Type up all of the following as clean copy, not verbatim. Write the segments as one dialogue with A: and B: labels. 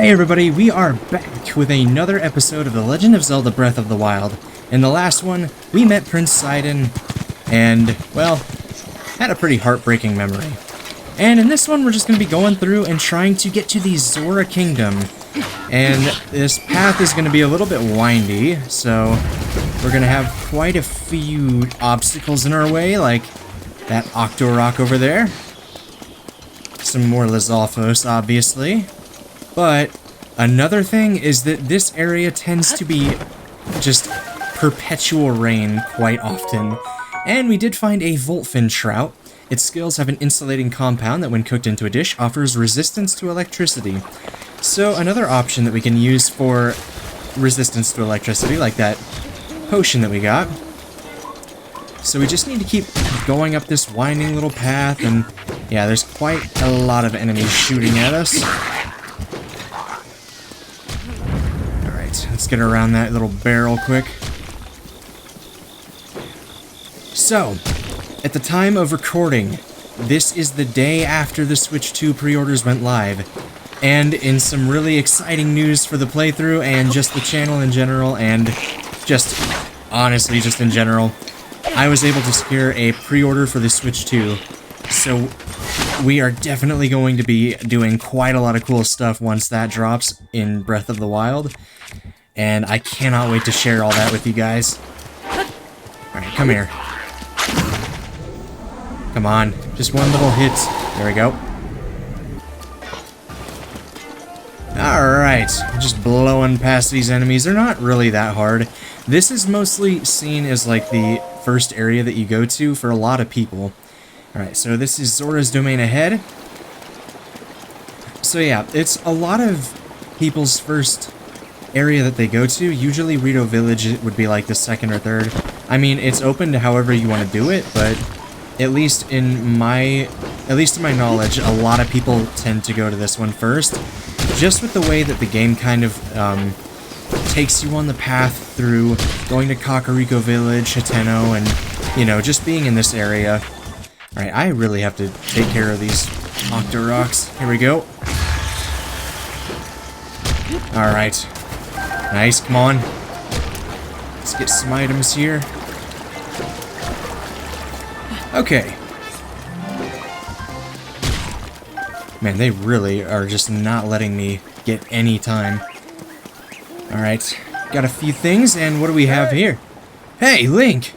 A: Hey everybody, we are back with another episode of The Legend of Zelda Breath of the Wild. In the last one, we met Prince Sidon and, well, had a pretty heartbreaking memory. And in this one, we're just going to be going through and trying to get to the Zora Kingdom. And this path is going to be a little bit windy, so we're going to have quite a few obstacles in our way, like that Octorok over there. Some more Lizalfos, obviously. But another thing is that this area tends to be just perpetual rain quite often. And we did find a Voltfin trout. Its scales have an insulating compound that when cooked into a dish offers resistance to electricity. So another option that we can use for resistance to electricity, like that potion that we got. So we just need to keep going up this winding little path, and yeah, there's quite a lot of enemies shooting at us. Let's get around that little barrel quick. So, at the time of recording, this is the day after the Switch 2 pre-orders went live. And in some really exciting news for the playthrough and just the channel in general, and just, honestly, just in general, I was able to secure a pre-order for the Switch 2. So, we are definitely going to be doing quite a lot of cool stuff once that drops in Breath of the Wild. And I cannot wait to share all that with you guys. Alright, come here. Come on, just one little hit. There we go. Alright, just blowing past these enemies. They're not really that hard. This is mostly seen as like the first area that you go to for a lot of people. Alright, so this is Zora's domain ahead. So yeah, it's a lot of people's first area that they go to. Usually Rito Village would be like the second or third. I mean, it's open to however you want to do it, but at least in my knowledge, a lot of people tend to go to this one first. Just with the way that the game kind of takes you on the path through going to Kakariko Village, Hateno, and, you know, just being in this area. Alright, I really have to take care of these Octoroks. Here we go. Alright. Nice, come on. Let's get some items here. Okay. Man, they really are just not letting me get any time. Alright, got a few things, and what do we have here? Hey, Link!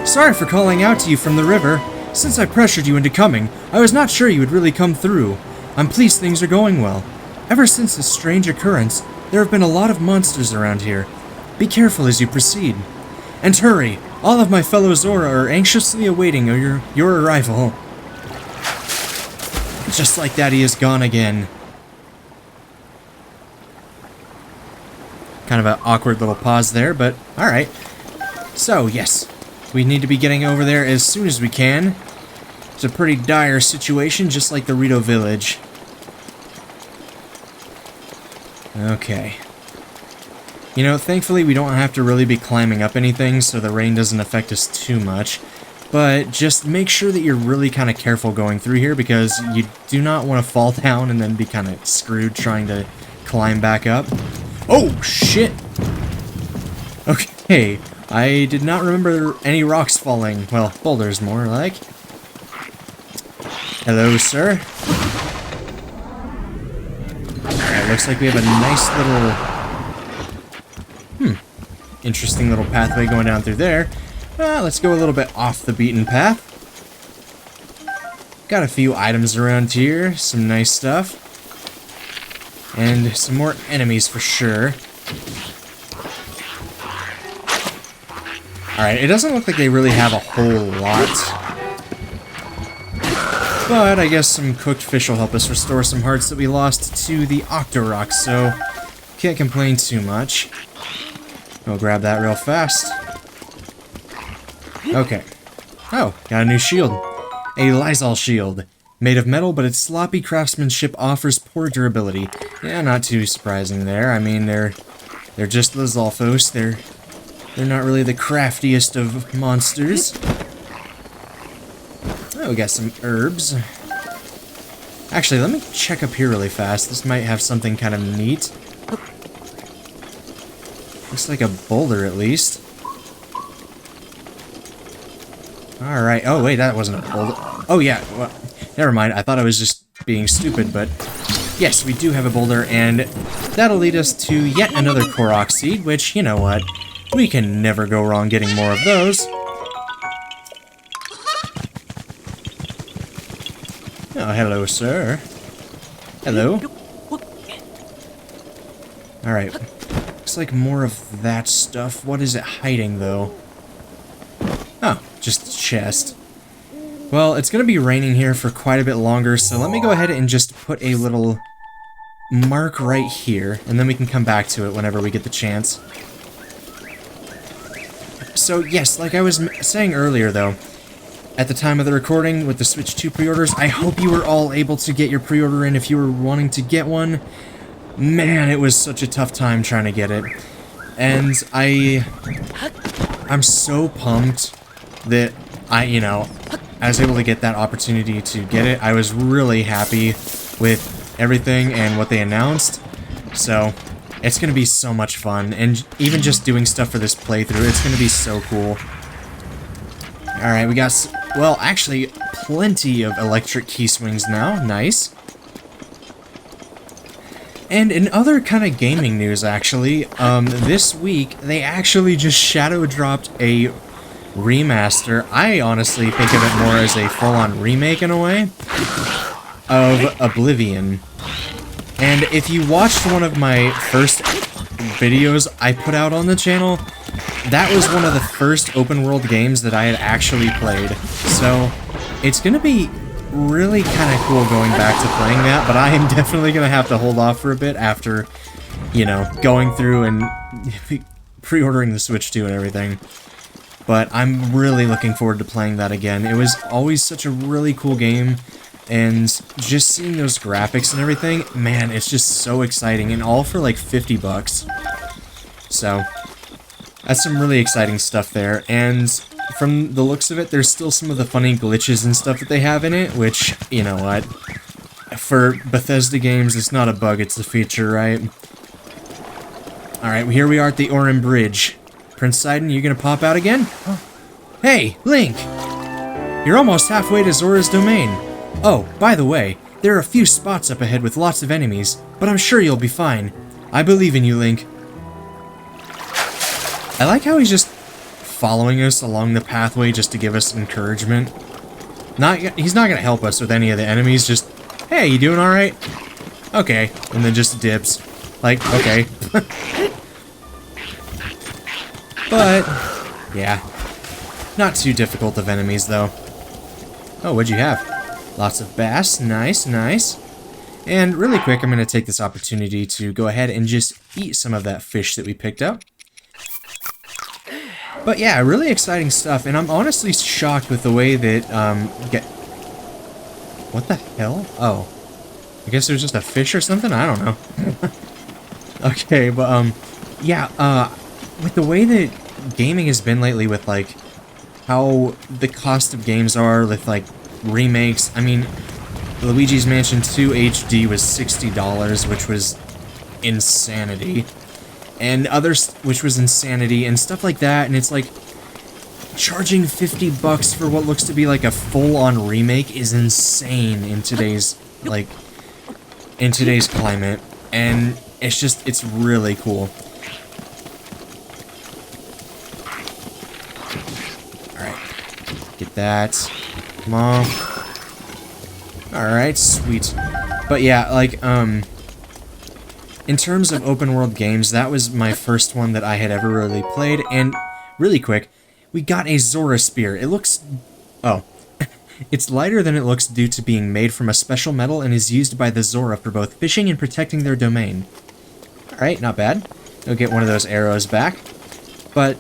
A: Sorry for calling out to you from the river. Since I pressured you into coming, I was not sure you would really come through. I'm pleased things are going well. Ever since this strange occurrence, there have been a lot of monsters around here. Be careful as you proceed. And hurry! All of my fellow Zora are anxiously awaiting your arrival. Just like that, he is gone again. Kind of an awkward little pause there, but alright. So, yes, we need to be getting over there as soon as we can. It's a pretty dire situation, just like the Rito Village. Okay. You know, thankfully we don't have to really be climbing up anything, so the rain doesn't affect us too much. But just make sure that you're really kind of careful going through here, because you do not want to fall down and then be kind of screwed trying to climb back up. Oh, shit! Okay, I did not remember any rocks falling. Well, boulders more like. Hello, sir. Looks like we have a nice little, interesting little pathway going down through there. Let's go a little bit off the beaten path. Got a few items around here, some nice stuff. And some more enemies for sure. Alright, it doesn't look like they really have a whole lot. But I guess some cooked fish will help us restore some hearts that we lost to the Octorok, so can't complain too much. We'll grab that real fast. Okay. Oh, got a new shield. A Lysol shield. Made of metal, but its sloppy craftsmanship offers poor durability. Yeah, not too surprising there. I mean, they're just Lizalfos. They're not really the craftiest of monsters. Oh, we got some herbs. Actually, let me check up here really fast. This might have something kind of neat. Looks like a boulder, at least. Alright. Oh, wait, that wasn't a boulder. Oh, yeah. Well, never mind. I thought I was just being stupid, but... Yes, we do have a boulder, and that'll lead us to yet another Korok seed, which, you know what? We can never go wrong getting more of those. Oh, hello, sir. Hello. Alright. Looks like more of that stuff. What is it hiding, though? Oh, just a chest. Well, it's gonna be raining here for quite a bit longer, so let me go ahead and just put a little mark right here, and then we can come back to it whenever we get the chance. So, yes, like I was saying earlier, though, at the time of the recording with the Switch 2 pre-orders, I hope you were all able to get your pre-order in if you were wanting to get one. Man, it was such a tough time trying to get it. And I'm so pumped that I was able to get that opportunity to get it. I was really happy with everything and what they announced. So, it's going to be so much fun. And even just doing stuff for this playthrough, it's going to be so cool. Alright, we got, well, actually, plenty of electric key swings now. Nice. And in other kind of gaming news, actually, this week, they actually just shadow dropped a remaster. I honestly think of it more as a full-on remake, in a way, of Oblivion. And if you watched one of my first videos I put out on the channel, that was one of the first open-world games that I had actually played. So, it's going to be really kind of cool going back to playing that, but I am definitely going to have to hold off for a bit after, you know, going through and pre-ordering the Switch 2 and everything. But I'm really looking forward to playing that again. It was always such a really cool game, and just seeing those graphics and everything, man, it's just so exciting, and all for like 50 bucks. So, that's some really exciting stuff there, and from the looks of it, there's still some of the funny glitches and stuff that they have in it, which, you know what, for Bethesda games, it's not a bug, it's a feature, right? Alright, here we are at the Orin Bridge. Prince Sidon, you gonna pop out again? Hey, Link! You're almost halfway to Zora's domain. Oh, by the way, there are a few spots up ahead with lots of enemies, but I'm sure you'll be fine. I believe in you, Link. I like how he's just following us along the pathway just to give us encouragement. He's not gonna help us with any of the enemies, just, hey, you doing alright? Okay, and then just dips. Like, okay. But, yeah. Not too difficult of enemies, though. Oh, what'd you have? Lots of bass. Nice, nice. And really quick, I'm going to take this opportunity to go ahead and just eat some of that fish that we picked up. But yeah, really exciting stuff, and I'm honestly shocked with the way that, what the hell? Oh. I guess there's just a fish or something? I don't know. Okay, but, yeah, with the way that gaming has been lately with, like, how the cost of games are with, like, remakes. I mean, Luigi's Mansion 2 HD was $60, which was insanity. And others, which was insanity, and stuff like that, and it's like, charging 50 bucks for what looks to be like a full-on remake is insane in today's, like, in today's climate. And it's just, it's really cool. Alright. Get that. Come on. Alright, sweet. But yeah, like, in terms of open world games, that was my first one that I had ever really played, and really quick, we got a Zora Spear. It looks... oh. It's lighter than it looks due to being made from a special metal and is used by the Zora for both fishing and protecting their domain. Alright, not bad. We'll get one of those arrows back. But,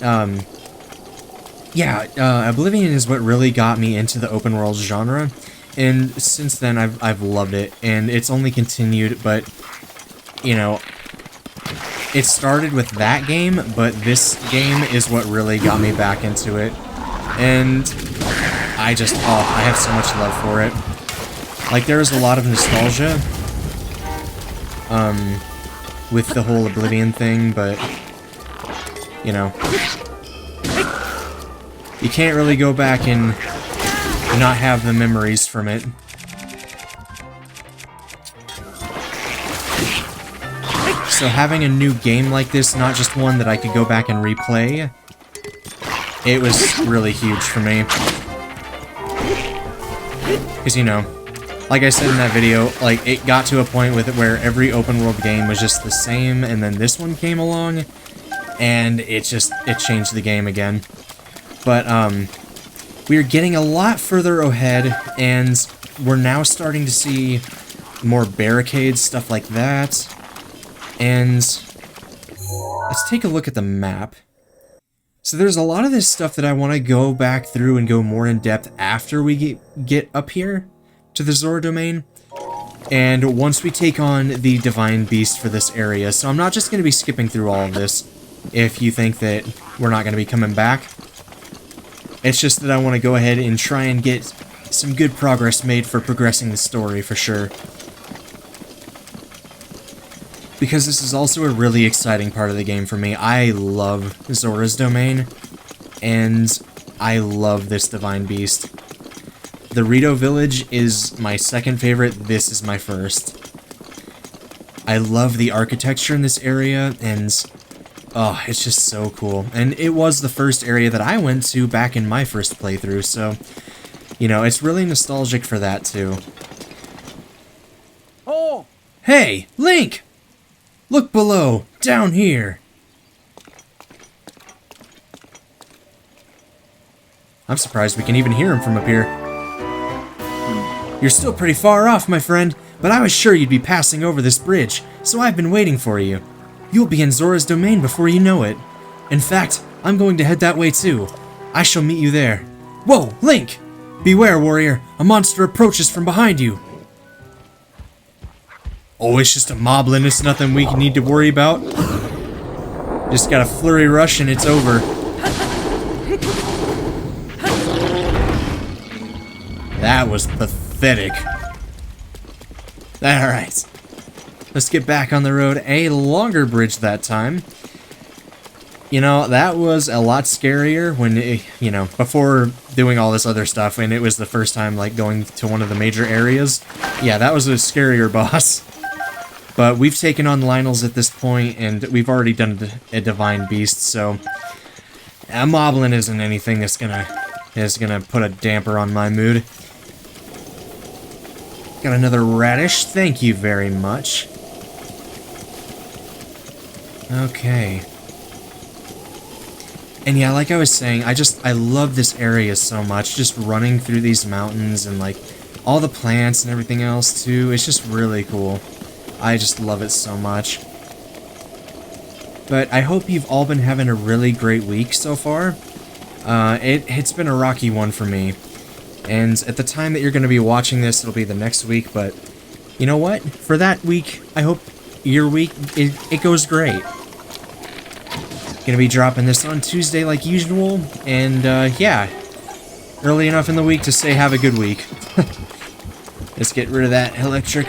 A: yeah, Oblivion is what really got me into the open world genre, and since then I've loved it, and it's only continued, but, you know, it started with that game, but this game is what really got me back into it, and I just, oh, I have so much love for it. Like, there is a lot of nostalgia with the whole Oblivion thing, but, you know, you can't really go back and not have the memories from it. So having a new game like this, not just one that I could go back and replay, it was really huge for me. Because, you know, like I said in that video, like, it got to a point with it where every open world game was just the same, and then this one came along, and it changed the game again. But, we're getting a lot further ahead, and we're now starting to see more barricades, stuff like that. And let's take a look at the map. So there's a lot of this stuff that I want to go back through and go more in depth after we get up here to the Zora domain. And once we take on the Divine Beast for this area. So I'm not just going to be skipping through all of this if you think that we're not going to be coming back. It's just that I want to go ahead and try and get some good progress made for progressing the story for sure. Because this is also a really exciting part of the game for me. I love Zora's Domain, and I love this Divine Beast. The Rito Village is my second favorite, this is my first. I love the architecture in this area, and oh, it's just so cool. And it was the first area that I went to back in my first playthrough, so, you know, it's really nostalgic for that too.
B: Oh!
A: Hey, Link! Look below, down here. I'm surprised we can even hear him from up here. You're still pretty far off, my friend, but I was sure you'd be passing over this bridge, so I've been waiting for you. You'll be in Zora's domain before you know it. In fact, I'm going to head that way too. I shall meet you there. Whoa, Link! Beware, warrior, a monster approaches from behind you. Oh, it's just a moblin, it's nothing we need to worry about. Just got a flurry rush and it's over. That was pathetic. Alright. Let's get back on the road. A longer bridge that time. You know, that was a lot scarier when, you know, before doing all this other stuff, and it was the first time, like, going to one of the major areas. Yeah, that was a scarier boss. But we've taken on Lionel's at this point, and we've already done a Divine Beast, so a Moblin isn't anything that's gonna put a damper on my mood. Got another radish, thank you very much. Okay. And yeah, like I was saying, I love this area so much, just running through these mountains and like all the plants and everything else too, it's just really cool. I just love it so much. But I hope you've all been having a really great week so far. It's been a rocky one for me. And at the time that you're going to be watching this, it'll be the next week, but you know what? For that week, I hope your week, it goes great. Gonna be dropping this on Tuesday like usual, and yeah, early enough in the week to say have a good week. Let's get rid of that electric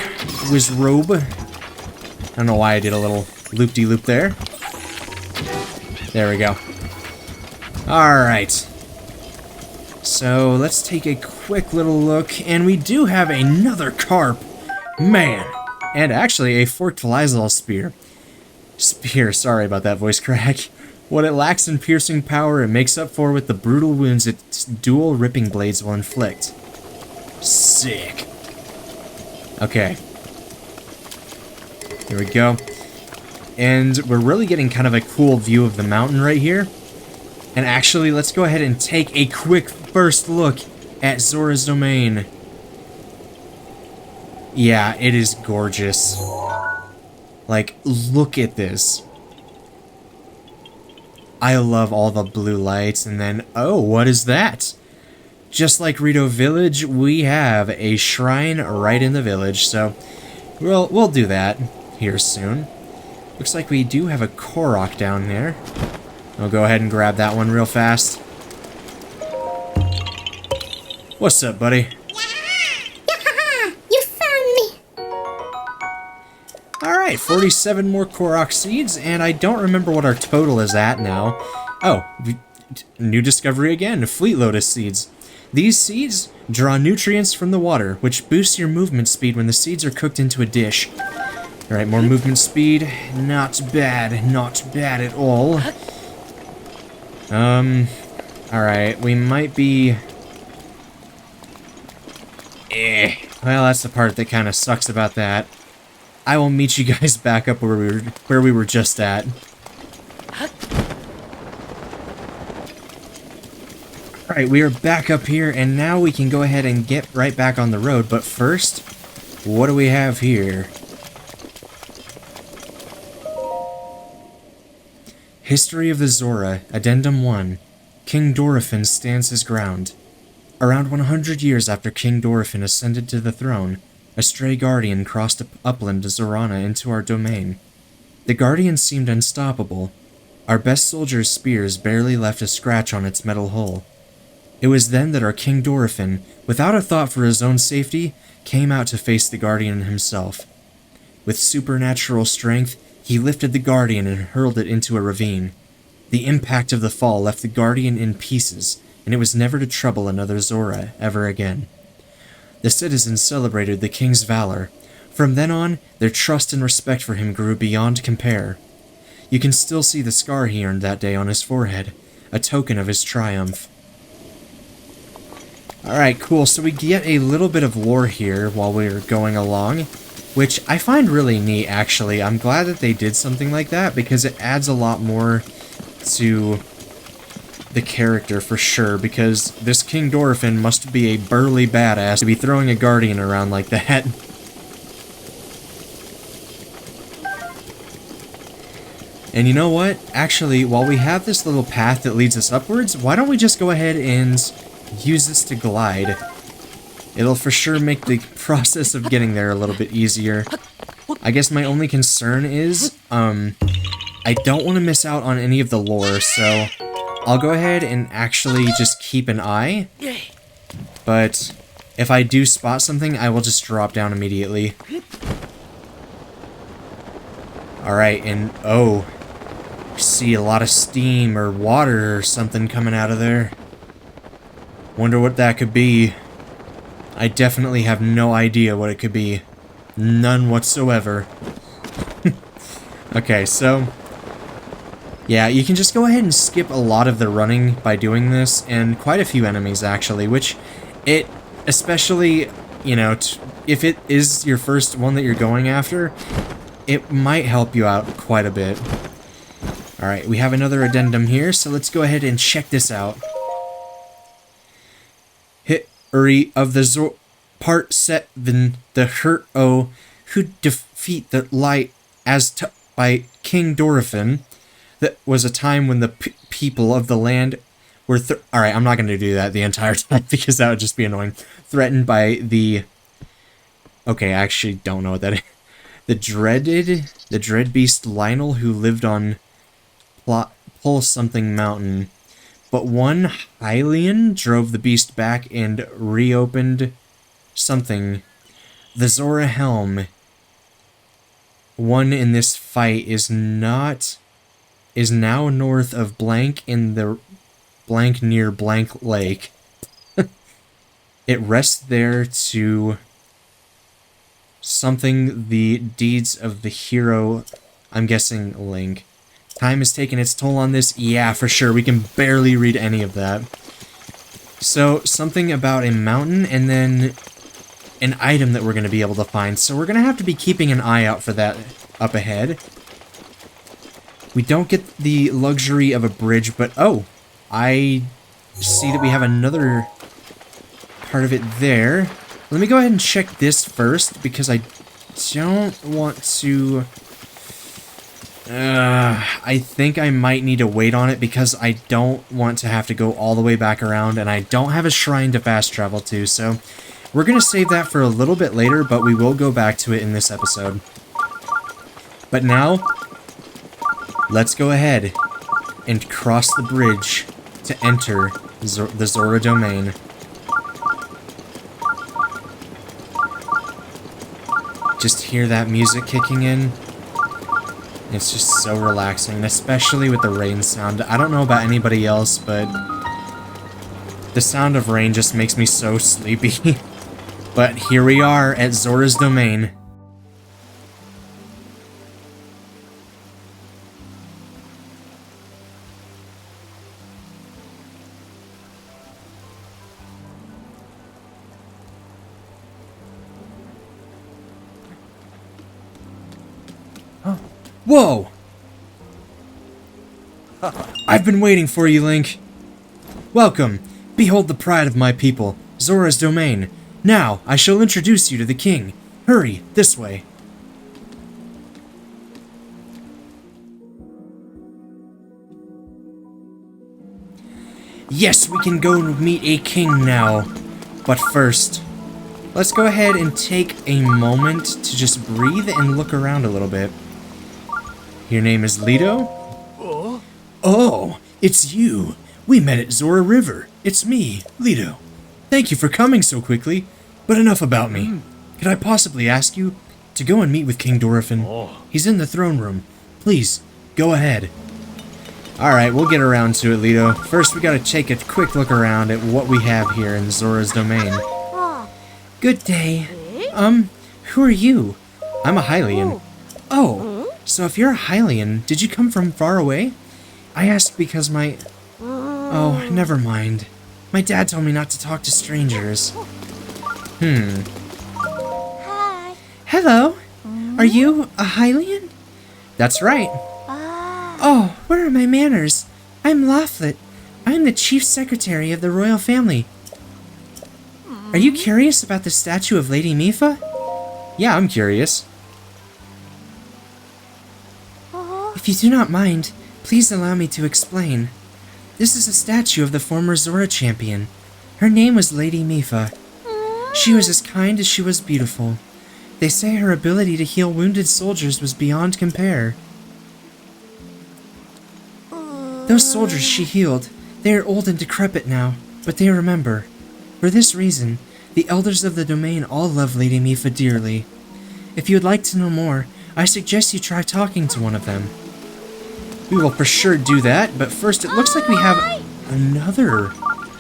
A: whiz robe. I don't know why I did a little loop-de-loop there. There we go. Alright. So, let's take a quick little look, and we do have another carp. Man! And actually a forked Lysol spear. Sorry about that voice crack. What it lacks in piercing power, it makes up for with the brutal wounds its dual ripping blades will inflict. Sick. Okay. Here we go. And we're really getting kind of a cool view of the mountain right here. And actually, let's go ahead and take a quick first look at Zora's Domain. Yeah, it is gorgeous. Like, look at this. I love all the blue lights, and then, oh, what is that? Just like Rito Village, we have a shrine right in the village, so we'll do that here soon. Looks like we do have a Korok down there. I'll go ahead and grab that one real fast.
C: What's up, buddy?
B: You
A: Alright, 47 more Korok seeds, and I don't remember what our total is at now. Oh, new discovery again, Fleet Lotus seeds. These seeds draw nutrients from the water, which boosts your movement speed when the seeds are cooked into a dish. Alright, more movement speed. Not bad at all. Alright, we might be... Well, that's the part that kind of sucks about that. I will meet you guys back up where we were just at. Alright, we are back up here, and now we can go ahead and get right back on the road, but first, what do we have here? History of the Zora, Addendum 1. King Dorephan stands his ground. Around 100 years after King Dorephan ascended to the throne, a stray guardian crossed upland to Zorana into our domain. The guardian seemed unstoppable. Our best soldier's spears barely left a scratch on its metal hull. It was then that our King Dorephan, without a thought for his own safety, came out to face the guardian himself. With supernatural strength, he lifted the guardian and hurled it into a ravine. The impact of the fall left the guardian in pieces, and it was never to trouble another Zora ever again. The citizens celebrated the king's valor. From then on, their trust and respect for him grew beyond compare. You can still see the scar he earned that day on his forehead, a token of his triumph. Alright, cool, so we get a little bit of lore here while we're going along, which I find really neat, actually. I'm glad that they did something like that, because it adds a lot more to the character for sure, because this King Dorephan must be a burly badass to be throwing a guardian around like that. And you know what? Actually, while we have this little path that leads us upwards, why don't we just go ahead and use this to glide? It'll for sure make the process of getting there a little bit easier. I guess my only concern is, I don't want to miss out on any of the lore, so I'll go ahead and actually just keep an eye. But if I do spot something, I will just drop down immediately. Alright, and oh, see a lot of steam or water or something coming out of there. Wonder what that could be. I definitely have no idea what it could be. None whatsoever. Okay, so yeah, you can just go ahead and skip a lot of the running by doing this, and quite a few enemies actually, which it, especially, you know, if it is your first one that you're going after, it might help you out quite a bit. Alright, we have another addendum here, so let's go ahead and check this out. History of the Part 7, the hero who defeat the light as by King Dorephan. That was a time when the people of the land were alright, I'm not going to do that the entire time because that would just be annoying. Threatened by the... Okay, I actually don't know what that is. The dread beast Lionel, who lived on Pull Something Mountain. But one Hylian drove the beast back and reopened something. The Zora Helm, won in this fight, is now north of blank in the blank near blank lake. It rests there to something the deeds of the hero, I'm guessing Link. Time has taken its toll on this? Yeah, for sure. We can barely read any of that. So, something about a mountain, and then an item that we're going to be able to find. So we're going to have to be keeping an eye out for that up ahead. We don't get the luxury of a bridge, but oh, I see that we have another part of it there. Let me go ahead and check this first, because I don't want to... I think I might need to wait on it, because I don't want to have to go all the way back around, and I don't have a shrine to fast travel to, so we're going to save that for a little bit later, but we will go back to it in this episode. But now, let's go ahead and cross the bridge to enter the Zora domain. Just hear that music kicking in. It's just so relaxing, especially with the rain sound. I don't know about anybody else, but the sound of rain just makes me so sleepy. But here we are at Zora's Domain. Whoa! I've been waiting for you, Link. Welcome. Behold the pride of my people, Zora's Domain. Now, I shall introduce you to the king. Hurry, this way. Yes, we can go meet a king now. But first, let's go ahead and take a moment to just breathe and look around a little bit. Your name is Lido? Oh, it's you. We met at Zora River. It's me, Lido. Thank you for coming so quickly. But enough about me. Could I possibly ask you to go and meet with King Dorephan? He's in the throne room. Please, go ahead. Alright, we'll get around to it, Lido. First, we gotta take a quick look around at what we have here in Zora's Domain. Good day. Who are you? I'm a Hylian. Oh, so if you're a Hylian, did you come from far away? I asked because my... Oh, never mind. My dad told me not to talk to strangers.
B: Hi.
A: Hello? Are you a Hylian? That's right. Oh, where are my manners? I'm Laughlin. I'm the chief secretary of the royal family. Are you curious about the statue of Lady Mipha? Yeah, I'm curious. If you do not mind, please allow me to explain. This is a statue of the former Zora champion. Her name was Lady Mipha. She was as kind as she was beautiful. They say her ability to heal wounded soldiers was beyond compare. Those soldiers she healed, they are old and decrepit now, but they remember. For this reason, the elders of the domain all love Lady Mipha dearly. If you would like to know more, I suggest you try talking to one of them. We will for sure do that, but first it looks like we have another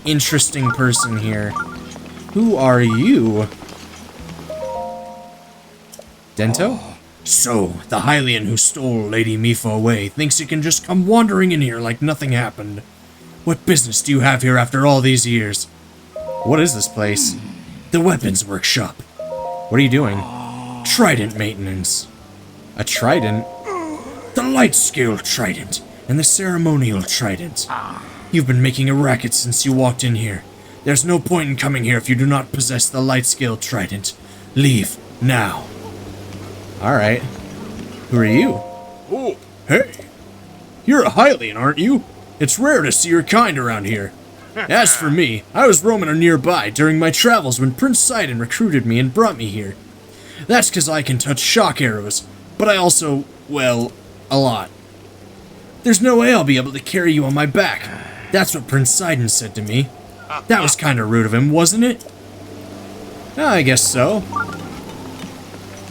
A: interesting person here. Who are you? Dento? So, the Hylian who stole Lady Mipha away thinks he can just come wandering in here like nothing happened. What business do you have here after all these years? What is this place? The weapons workshop. What are you doing? Trident maintenance. A trident? The light scale trident and the ceremonial trident. You've been making a racket since you walked in here. There's no point in coming here if you do not possess the light scale trident. Leave now. Alright. Who are you? Oh, hey. You're a Hylian, aren't you? It's rare to see your kind around here. As for me, I was roaming nearby during my travels when Prince Sidon recruited me and brought me here. That's because I can touch shock arrows, but I also, well, a lot. There's no way I'll be able to carry you on my back. That's what Prince Sidon said to me. That was kind of rude of him, wasn't it? I guess so.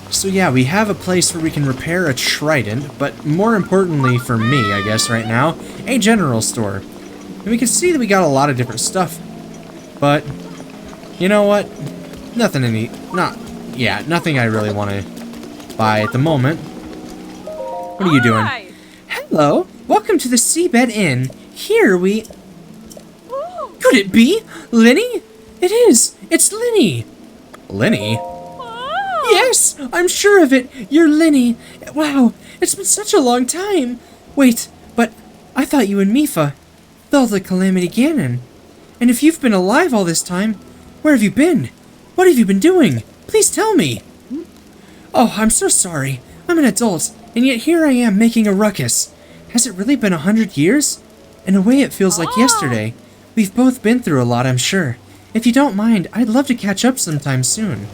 A: So yeah, we have a place where we can repair a trident, but more importantly for me, I guess right now, a general store. And we can see that we got a lot of different stuff. But, you know what? Nothing nothing I really want to buy at the moment. What are you doing? Hello, welcome to the Seabed Inn. Here we... Could it be? Linny? It is. It's Linny. Linny? Yes, I'm sure of it. You're Linny. Wow, it's been such a long time. Wait, but I thought you and Mipha fell the Calamity Ganon. And if you've been alive all this time, where have you been? What have you been doing? Please tell me. Oh, I'm so sorry. I'm an adult, and yet here I am making a ruckus. Has it really been 100 years? In a way, it feels like yesterday. We've both been through a lot, I'm sure. If you don't mind, I'd love to catch up sometime soon.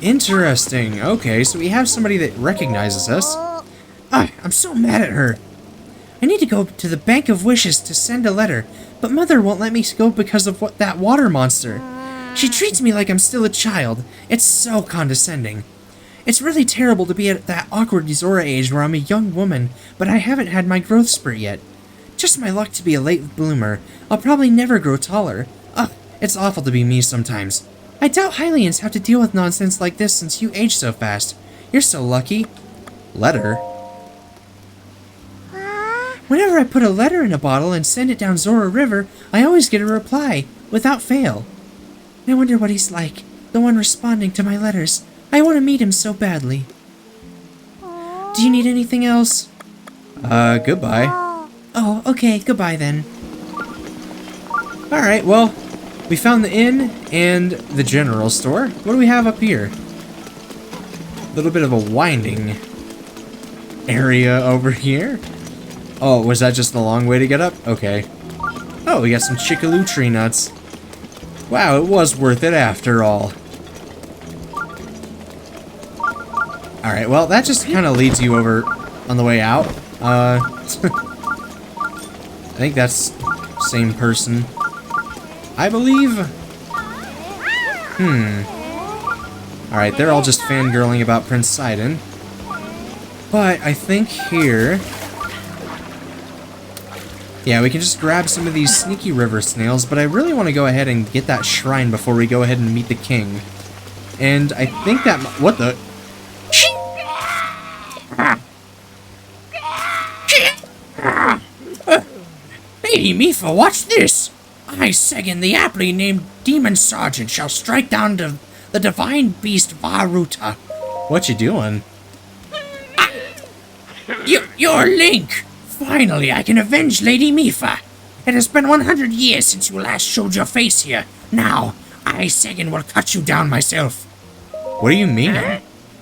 A: Interesting. Okay, so we have somebody that recognizes us. I'm so mad at her. I need to go to the Bank of Wishes to send a letter, but Mother won't let me go because of that water monster. She treats me like I'm still a child. It's so condescending. It's really terrible to be at that awkward Zora age where I'm a young woman, but I haven't had my growth spurt yet. Just my luck to be a late bloomer. I'll probably never grow taller. Ugh, it's awful to be me sometimes. I doubt Hylians have to deal with nonsense like this since you age so fast. You're so lucky. Letter? Whenever I put a letter in a bottle and send it down Zora River, I always get a reply, without fail. I wonder what he's like, the one responding to my letters. I want to meet him so badly. Do you need anything else? Goodbye. Oh, okay, goodbye then. Alright, well, we found the inn and the general store. What do we have up here? A little bit of a winding area over here. Oh, was that just the long way to get up? Okay. Oh, we got some chickaloo tree nuts. Wow, it was worth it after all. Alright, well, that just kind of leads you over on the way out. I think that's same person. I believe... Alright, they're all just fangirling about Prince Sidon. But I think here... Yeah, we can just grab some of these sneaky river snails, but I really want to go ahead and get that shrine before we go ahead and meet the king. And I think that... What the...
B: Lady Mipha, watch this! I, Segan, the aptly named Demon Sergeant, shall strike down the divine beast Varuta.
A: What you doing?
B: Your Link! Finally, I can avenge Lady Mipha. It has been 100 years since you last showed your face here. Now, I, Segan, will cut you down myself.
A: What do you mean?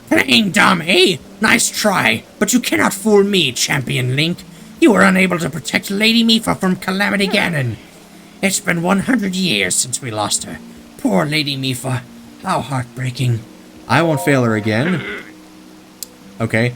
B: Playing dumb, eh? Nice try, but you cannot fool me, Champion Link. You were unable to protect Lady Mipha from Calamity Ganon. It's been 100 years since we lost her. Poor Lady Mipha. How heartbreaking.
A: I won't fail her again. Okay.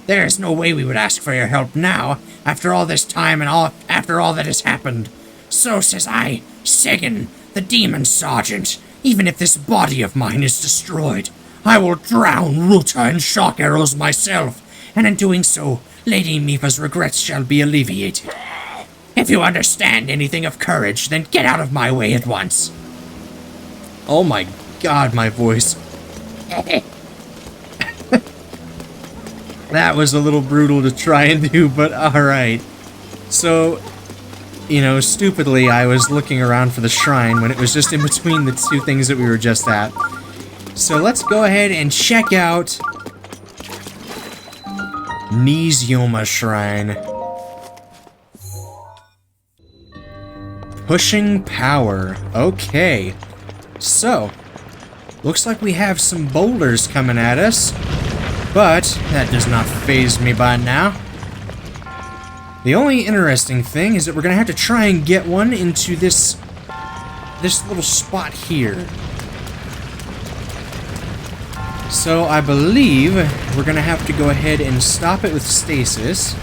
B: There is no way we would ask for your help now, after all this time and after all that has happened. So says I, Segan, the Demon Sergeant. Even if this body of mine is destroyed, I will drown Ruta in shock arrows myself, and in doing so, Lady Mipha's regrets shall be alleviated. If you understand anything of courage, then get out of my way at once.
A: Oh my god, my voice. That was a little brutal to try and do, but alright. So, you know, stupidly, I was looking around for the shrine when it was just in between the two things that we were just at. So let's go ahead and check out Nizyoma Shrine. Pushing power. Okay. So, looks like we have some boulders coming at us. But that does not faze me by now. The only interesting thing is that we're gonna have to try and get one into this little spot here. So I believe we're gonna have to go ahead and stop it with stasis,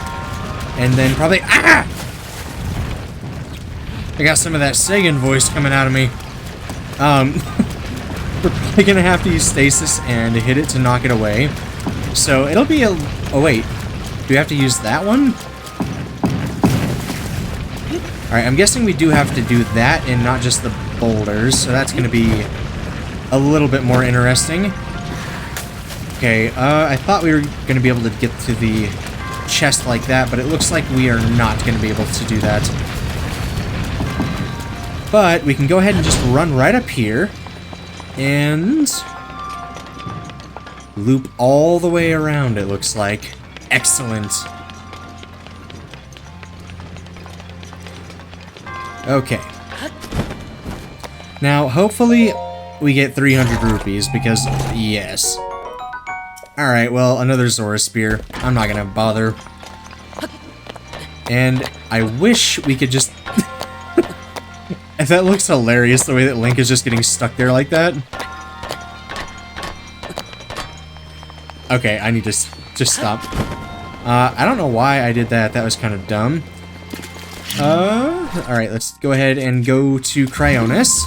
A: and then probably I got some of that Sagan voice coming out of me. We're probably gonna have to use stasis and hit it to knock it away. So it'll be a... Oh wait, do we have to use that one? Alright, I'm guessing we do have to do that and not just the boulders, so that's gonna be a little bit more interesting. Okay, I thought we were gonna be able to get to the chest like that, but it looks like we are not gonna be able to do that. But we can go ahead and just run right up here and loop all the way around, it looks like. Excellent. Okay. Now, hopefully we get 300 rupees, because, yes. Alright, well, another Zora Spear. I'm not gonna bother. And I wish we could just... That looks hilarious, the way that Link is just getting stuck there like that. Okay, I need to just stop. I don't know why I did that. That was kind of dumb. Alright, let's go ahead and go to Cryonis.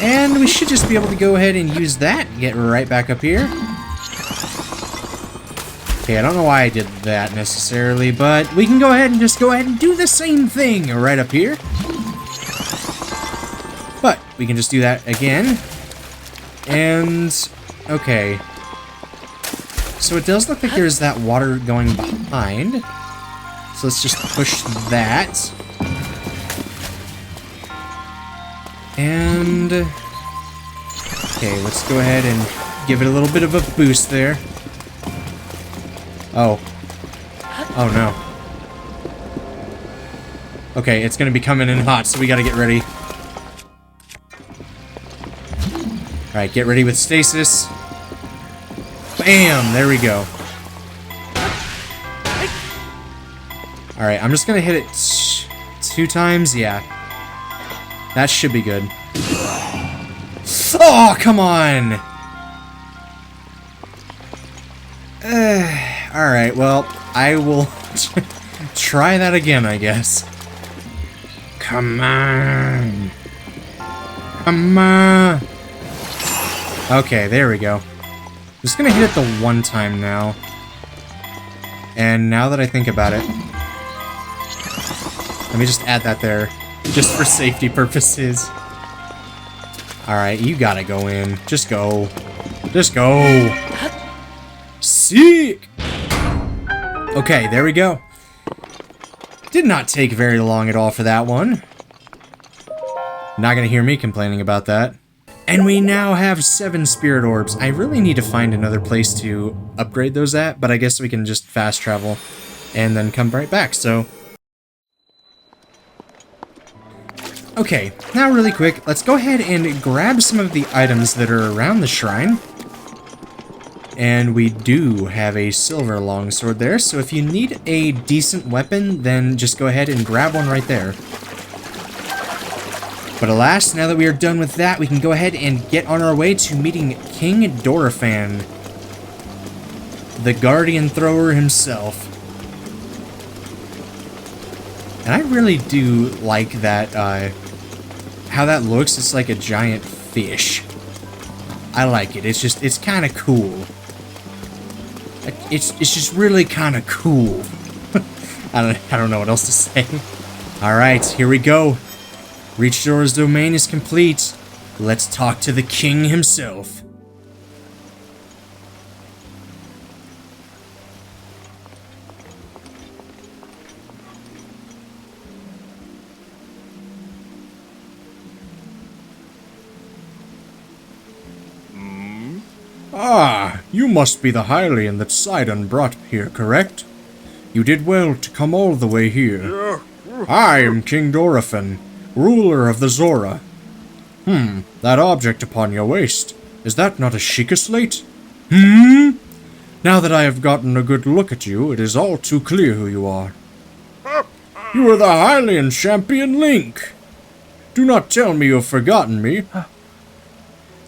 A: And we should just be able to go ahead and use that. Get right back up here. Okay, I don't know why I did that necessarily, but we can go ahead and do the same thing right up here. But we can just do that again. And, okay. So it does look like there's that water going behind. So let's just push that. And, okay, let's go ahead and give it a little bit of a boost there. Oh. Oh no. Okay, it's gonna be coming in hot, so we gotta get ready. Alright, get ready with stasis. Bam! There we go. Alright, I'm just gonna hit it 2 times. Yeah. That should be good. Oh, come on! Alright, well, I will try that again, I guess. Come on! Come on! Okay, there we go. I'm just gonna hit it the 1 time now. And now that I think about it... Let me just add that there. Just for safety purposes. Alright, you gotta go in. Just go. Just go! Sick! Okay, there we go. Did not take very long at all for that one. Not gonna hear me complaining about that. And we now have 7 spirit orbs. I really need to find another place to upgrade those at, but I guess we can just fast travel and then come right back, so... Okay, now really quick, let's go ahead and grab some of the items that are around the shrine. And we do have a silver longsword there, so if you need a decent weapon, then just go ahead and grab one right there. But alas, now that we are done with that, we can go ahead and get on our way to meeting King Dorephan, the Guardian Thrower himself. And I really do like that, how that looks. It's like a giant fish. I like it. It's kind of cool. It's just really kind of cool. I don't know what else to say. Alright, here we go. Reach Zora's domain is complete. Let's talk to the king himself.
C: Ah, you must be the Hylian that Sidon brought here, correct? You did well to come all the way here. I am King Dorephan, ruler of the Zora. That object upon your waist, is that not a Sheikah slate? Now that I have gotten a good look at you, it is all too clear who you are. You are the Hylian champion Link. Do not tell me you have forgotten me.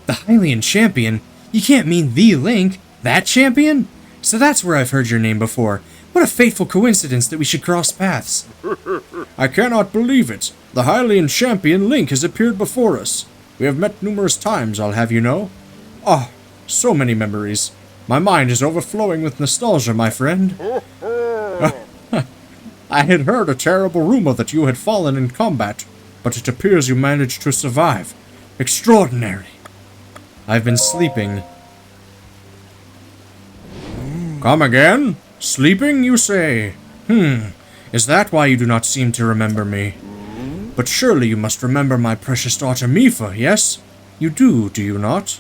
A: The Hylian champion? You can't mean the Link? That champion? So that's where I've heard your name before. What a fateful coincidence that we should cross paths.
C: I cannot believe it. The Hylian champion Link has appeared before us. We have met numerous times, I'll have you know. Ah, so many memories. My mind is overflowing with nostalgia, my friend. I had heard a terrible rumor that you had fallen in combat, but it appears you managed to survive. Extraordinary.
A: I've been sleeping.
C: Come again? Sleeping, you say? Is that why you do not seem to remember me? But surely you must remember my precious daughter Mipha, yes? You do you not?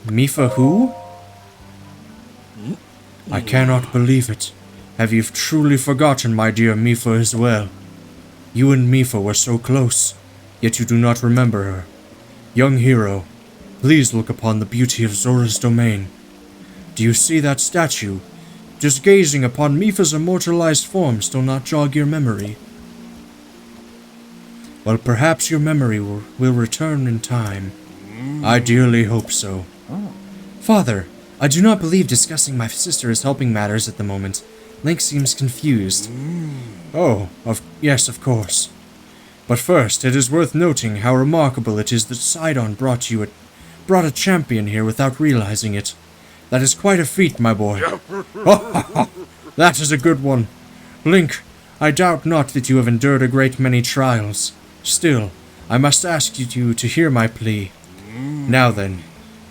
A: Mipha who?
C: I cannot believe it. Have you truly forgotten my dear Mipha as well? You and Mipha were so close, yet you do not remember her. Young hero, please look upon the beauty of Zora's domain. Do you see that statue? Just gazing upon Mipha's immortalized form still not jog your memory? Well, perhaps your memory will return in time. I dearly hope so.
A: Father, I do not believe discussing my sister is helping matters at the moment. Link seems confused.
C: Oh, yes, of course. But first, it is worth noting how remarkable it is that Sidon brought a champion here without realizing it. That is quite a feat, my boy. That is a good one. Link, I doubt not that you have endured a great many trials. Still, I must ask you to hear my plea. Now then,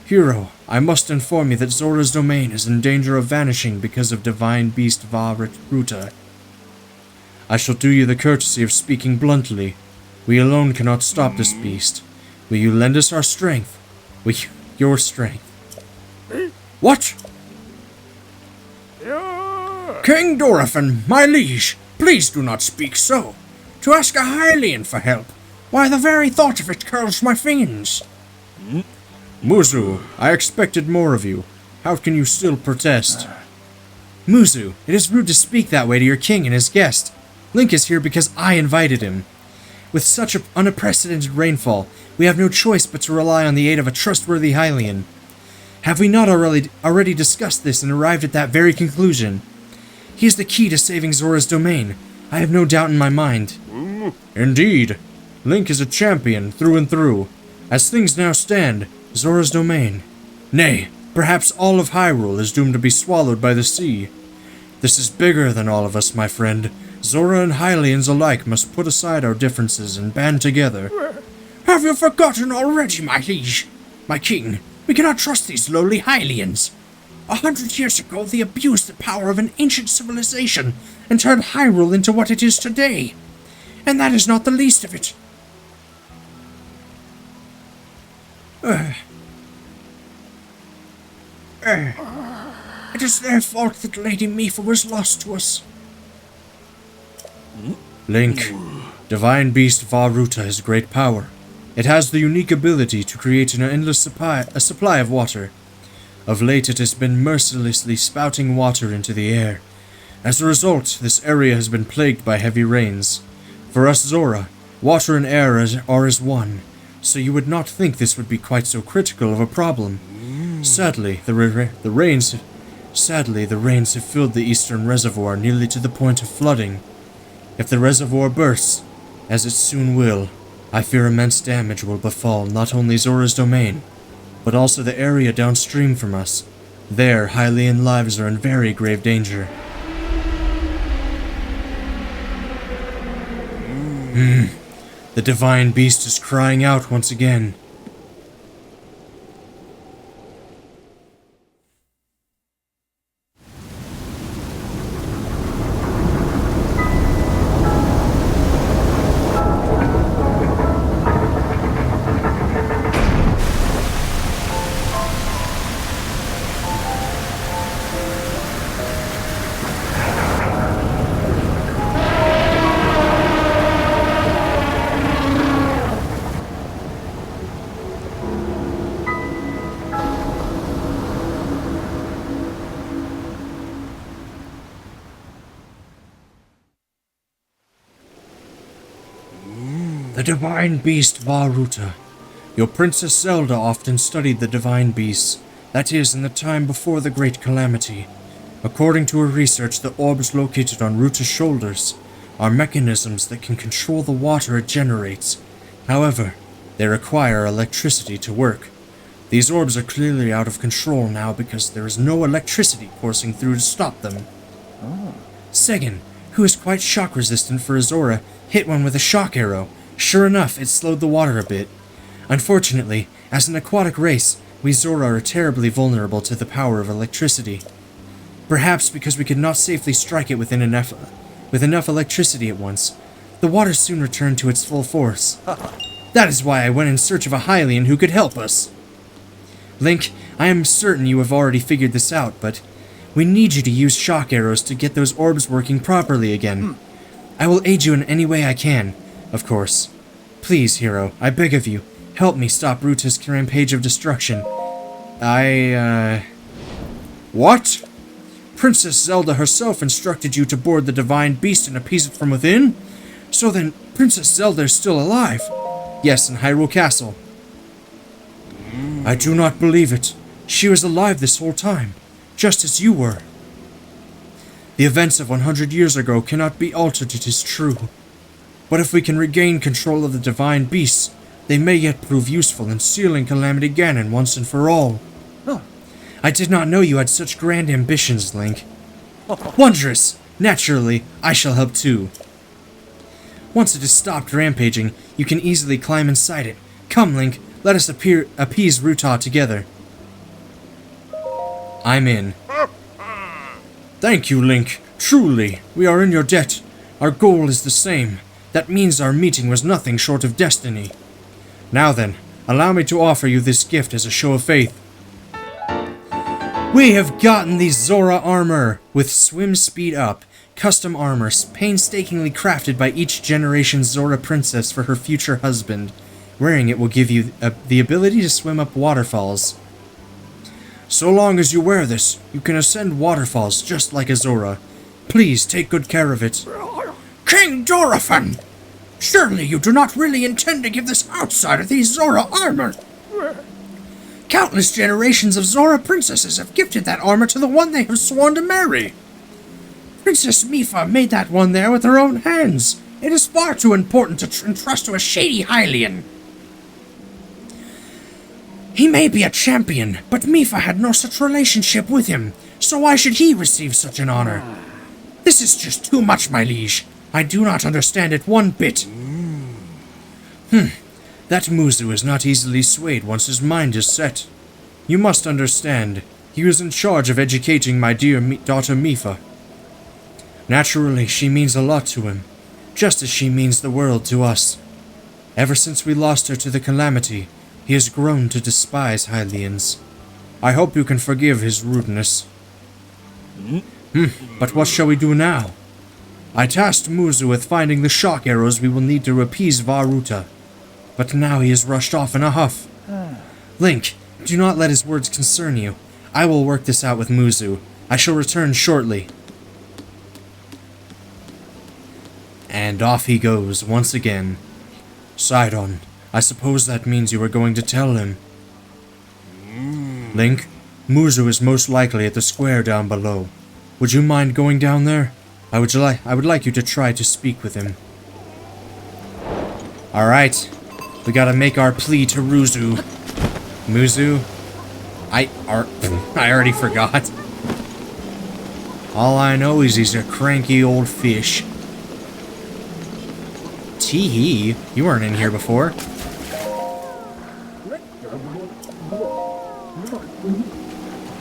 C: Hero, I must inform you that Zora's domain is in danger of vanishing because of divine beast Vah Ruta. I shall do you the courtesy of speaking bluntly. We alone cannot stop this beast. Will you lend us our strength? Your strength?
D: What? King Dorephan, my liege, please do not speak so. To ask a Hylian for help, why the very thought of it curls my veins.
C: Muzu, I expected more of you. How can you still protest?
A: Muzu, it is rude to speak that way to your king and his guest. Link is here because I invited him. With such an unprecedented rainfall, we have no choice but to rely on the aid of a trustworthy Hylian. Have we not already discussed this and arrived at that very conclusion? He is the key to saving Zora's domain. I have no doubt in my mind.
C: Indeed. Link is a champion through and through. As things now stand, Zora's domain, nay, perhaps all of Hyrule is doomed to be swallowed by the sea. This is bigger than all of us, my friend. Zora and Hylians alike must put aside our differences and band together.
D: Have you forgotten already, my liege? My king, we cannot trust these lowly Hylians. 100 years ago, they abused the power of an ancient civilization and turned Hyrule into what it is today. And that is not the least of it. It is their fault that Lady Mipha was lost to us.
C: Link, Divine Beast Vah Ruta has great power. It has the unique ability to create an endless supply of water. Of late it has been mercilessly spouting water into the air. As a result, this area has been plagued by heavy rains. For us Zora, water and air are as one, so you would not think this would be quite so critical of a problem. Sadly, the rains have filled the eastern reservoir nearly to the point of flooding. If the reservoir bursts, as it soon will, I fear immense damage will befall not only Zora's domain, but also the area downstream from us. There, Hylian lives are in very grave danger. The divine beast is crying out once again. The divine beast Vah Ruta. Your Princess Zelda often studied the divine beasts, that is, in the time before the Great Calamity. According to her research, the orbs located on Ruta's shoulders are mechanisms that can control the water it generates. However, they require electricity to work. These orbs are clearly out of control now because there is no electricity coursing through to stop them. Segen, who is quite shock resistant for Zora, hit one with a shock arrow. Sure enough, it slowed the water a bit. Unfortunately, as an aquatic race, we Zora are terribly vulnerable to the power of electricity. Perhaps because we could not safely strike it with enough electricity at once, the water soon returned to its full force. That is why I went in search of a Hylian who could help us. Link, I am certain you have already figured this out, but we need you to use shock arrows to get those orbs working properly again. I will aid you in any way I can, of course. Please, Hero, I beg of you, help me stop Ruta's rampage of destruction. What? Princess Zelda herself instructed you to board the divine beast and appease it from within? So then, Princess Zelda is still alive?
A: Yes, in Hyrule Castle.
C: I do not believe it. She was alive this whole time, just as you were. The events of 100 years ago cannot be altered, it is true. But if we can regain control of the divine beasts, they may yet prove useful in sealing Calamity Ganon once and for all.
A: I did not know you had such grand ambitions, Link. Wondrous! Naturally, I shall help too. Once it has stopped rampaging, you can easily climb inside it. Come, Link, let us appease Ruta together. I'm in.
C: Thank you, Link. Truly, we are in your debt. Our goal is the same. That means our meeting was nothing short of destiny. Now then, allow me to offer you this gift as a show of faith.
A: We have gotten the Zora armor, with swim speed up, custom armor painstakingly crafted by each generation Zora princess for her future husband. Wearing it will give you the ability to swim up waterfalls.
C: So long as you wear this, you can ascend waterfalls just like a Zora. Please take good care of it.
D: King Dorephan! Surely you do not really intend to give this outsider the Zora armor? Countless generations of Zora princesses have gifted that armor to the one they have sworn to marry. Princess Mipha made that one there with her own hands. It is far too important to entrust to a shady Hylian. He may be a champion, but Mipha had no such relationship with him, so why should he receive such an honor? This is just too much, my liege. I do not understand it one bit.
C: That Muzu is not easily swayed once his mind is set. You must understand, he was in charge of educating my dear daughter Mipha. Naturally, she means a lot to him, just as she means the world to us. Ever since we lost her to the calamity, he has grown to despise Hylians. I hope you can forgive his rudeness. But what shall we do now? I tasked Muzu with finding the shock arrows we will need to appease Varuta. But now he has rushed off in a huff.
A: Link, do not let his words concern you. I will work this out with Muzu. I shall return shortly. And off he goes once again.
C: Sidon, I suppose that means you are going to tell him. Link, Muzu is most likely at the square down below. Would you mind going down there? I would like you to try to speak with him.
A: Alright. We gotta make our plea to Ruzu. Muzu? I already forgot.
C: All I know is he's a cranky old fish.
A: Tee-hee, you weren't in here before.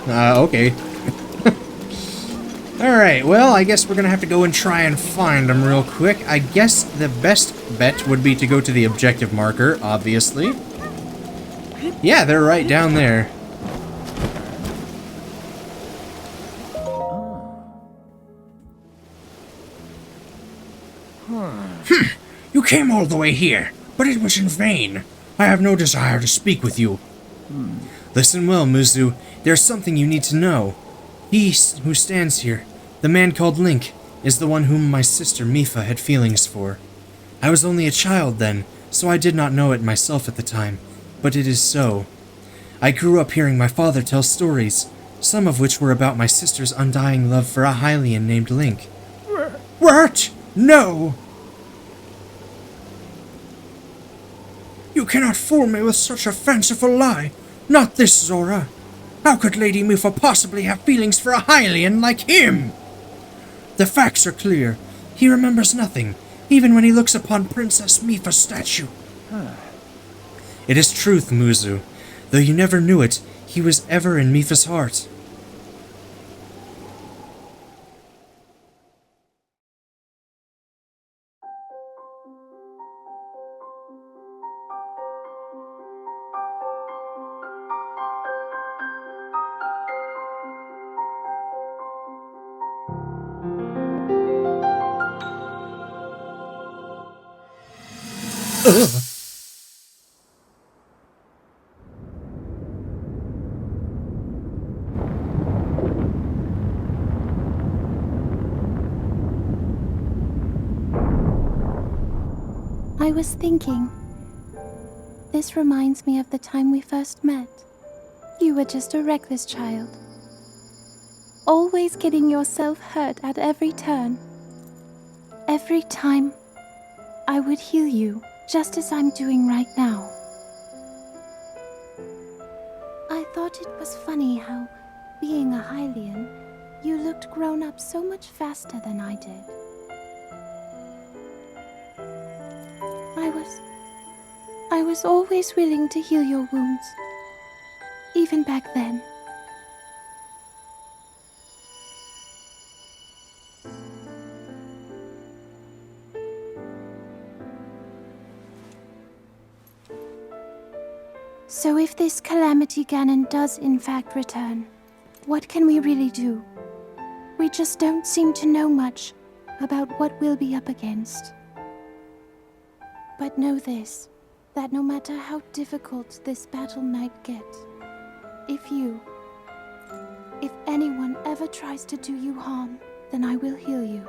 A: Okay. Alright, well, I guess we're gonna have to go and try and find them real quick. I guess the best bet would be to go to the objective marker, obviously. Yeah, they're right down there.
D: You came all the way here, but it was in vain. I have no desire to speak with you.
A: Listen well, Muzu. There's something you need to know. He who stands here, the man called Link, is the one whom my sister Mipha had feelings for. I was only a child then, so I did not know it myself at the time, but it is so. I grew up hearing my father tell stories, some of which were about my sister's undying love for a Hylian named Link.
D: What? No! You cannot fool me with such a fanciful lie. Not this, Zora. How could Lady Mipha possibly have feelings for a Hylian like him? The facts are clear. He remembers nothing, even when he looks upon Princess Mipha's statue.
A: It is truth, Muzu. Though you never knew it, he was ever in Mipha's heart.
E: I was thinking, this reminds me of the time we first met. You were just a reckless child, always getting yourself hurt at every turn. Every time, I would heal you, just as I'm doing right now. I thought it was funny how, being a Hylian, you looked grown up so much faster than I did. I was always willing to heal your wounds, even back then. So if this Calamity Ganon does in fact return, what can we really do? We just don't seem to know much about what we'll be up against. But know this, that no matter how difficult this battle might get, if anyone ever tries to do you harm, then I will heal you.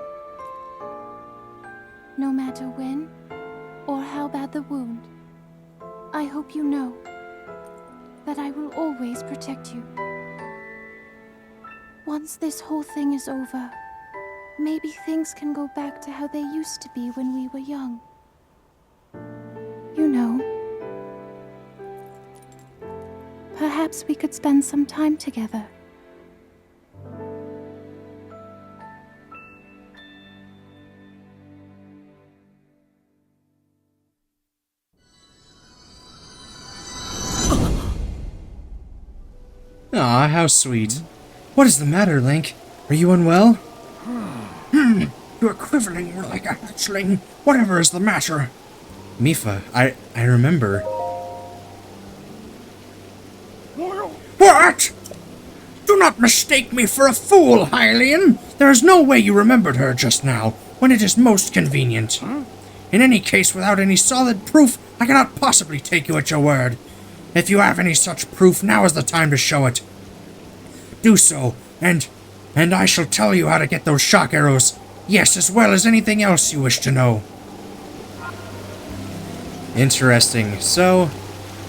E: No matter when or how bad the wound, I hope you know that I will always protect you. Once this whole thing is over, maybe things can go back to how they used to be when we were young. You know, perhaps we could spend some time together.
A: Aw, how sweet. What is the matter, Link? Are you unwell?
D: You're quivering like a hatchling. Whatever is the matter?
A: Mipha, I remember.
D: What? Do not mistake me for a fool, Hylian. There is no way you remembered her just now, when it is most convenient. In any case, without any solid proof, I cannot possibly take you at your word. If you have any such proof, now is the time to show it. Do so, and I shall tell you how to get those shock arrows. Yes, as well as anything else you wish to know.
A: Interesting. So,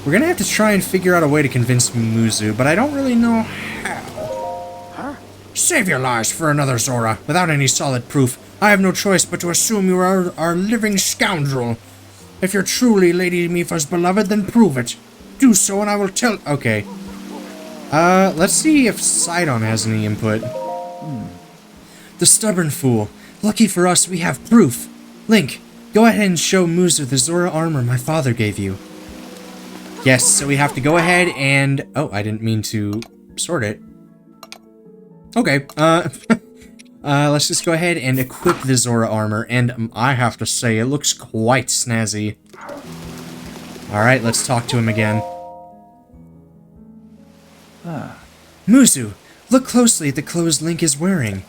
A: we're gonna have to try and figure out a way to convince Muzu, but I don't really know how.
D: Save your lives for another Zora. Without any solid proof, I have no choice but to assume you are a living scoundrel. If you're truly Lady Mipha's beloved, then prove it. Do so and I will tell—
A: Okay. Let's see if Sidon has any input. The stubborn fool. Lucky for us, we have proof. Link, go ahead and show Muzu the Zora armor my father gave you. Yes, so we have to go ahead and— oh, I didn't mean to sort it. Okay, let's just go ahead and equip the Zora armor, and I have to say, it looks quite snazzy. Alright, let's talk to him again. Muzu, look closely at the clothes Link is wearing.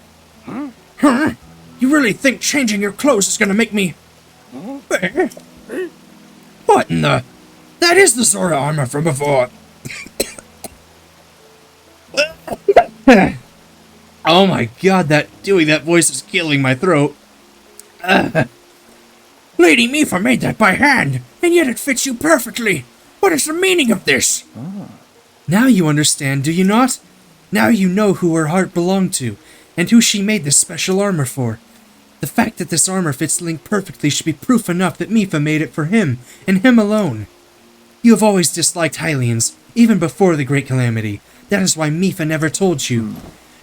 D: Huh? You really think changing your clothes is gonna make me— What in the— That is the Zora armor from before.
A: Oh my god, doing that voice is killing my throat.
D: Lady Mipha made that by hand, and yet it fits you perfectly. What is the meaning of this?
A: Now you understand, do you not? Now you know who her heart belonged to, and who she made this special armor for. The fact that this armor fits Link perfectly should be proof enough that Mipha made it for him, and him alone. You have always disliked Hylians, even before the Great Calamity. That is why Mipha never told you.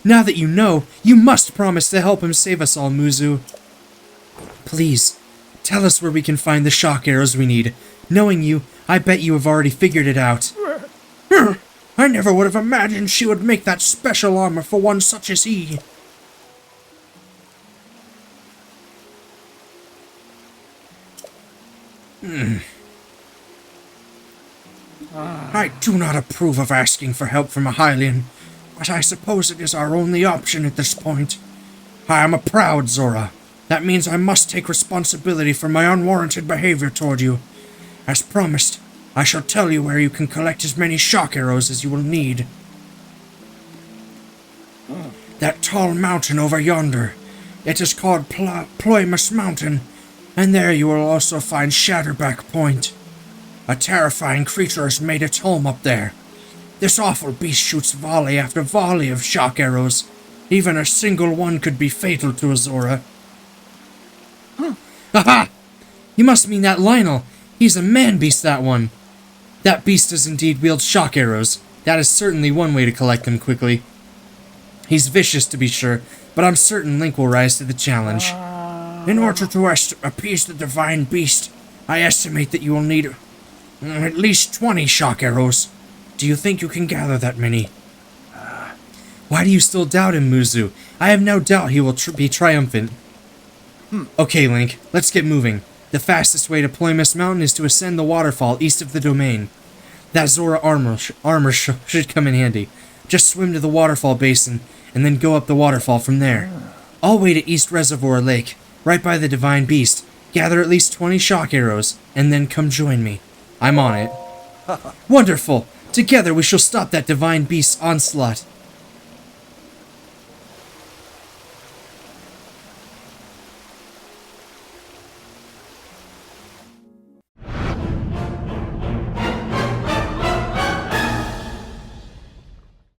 A: Now that you know, you must promise to help him save us all, Muzu. Please, tell us where we can find the shock arrows we need. Knowing you, I bet you have already figured it out.
D: I never would have imagined she would make that special armor for one such as he. I do not approve of asking for help from a Hylian, but I suppose it is our only option at this point. I am a proud Zora. That means I must take responsibility for my unwarranted behavior toward you. As promised, I shall tell you where you can collect as many shock arrows as you will need. That tall mountain over yonder. It is called Ploymus Mountain, and there you will also find Shatterback Point. A terrifying creature has made its home up there. This awful beast shoots volley after volley of shock arrows. Even a single one could be fatal to a Zora.
A: Haha! You must mean that Lionel. He's a man-beast, that one. That beast does indeed wield shock arrows. That is certainly one way to collect them quickly. He's vicious, to be sure, but I'm certain Link will rise to the challenge.
B: In order to appease the divine beast, I estimate that you will need at least 20 shock arrows. Do you think you can gather that many?
A: Why do you still doubt him, Muzu? I have no doubt he will be triumphant. Okay, Link, let's get moving. The fastest way to Ploymus Mountain is to ascend the waterfall east of the domain. That Zora armor should come in handy. Just swim to the waterfall basin, and then go up the waterfall from there. I'll wait at East Reservoir Lake, right by the Divine Beast, gather at least 20 shock arrows, and then come join me. I'm on it. Wonderful! Together we shall stop that Divine Beast's onslaught.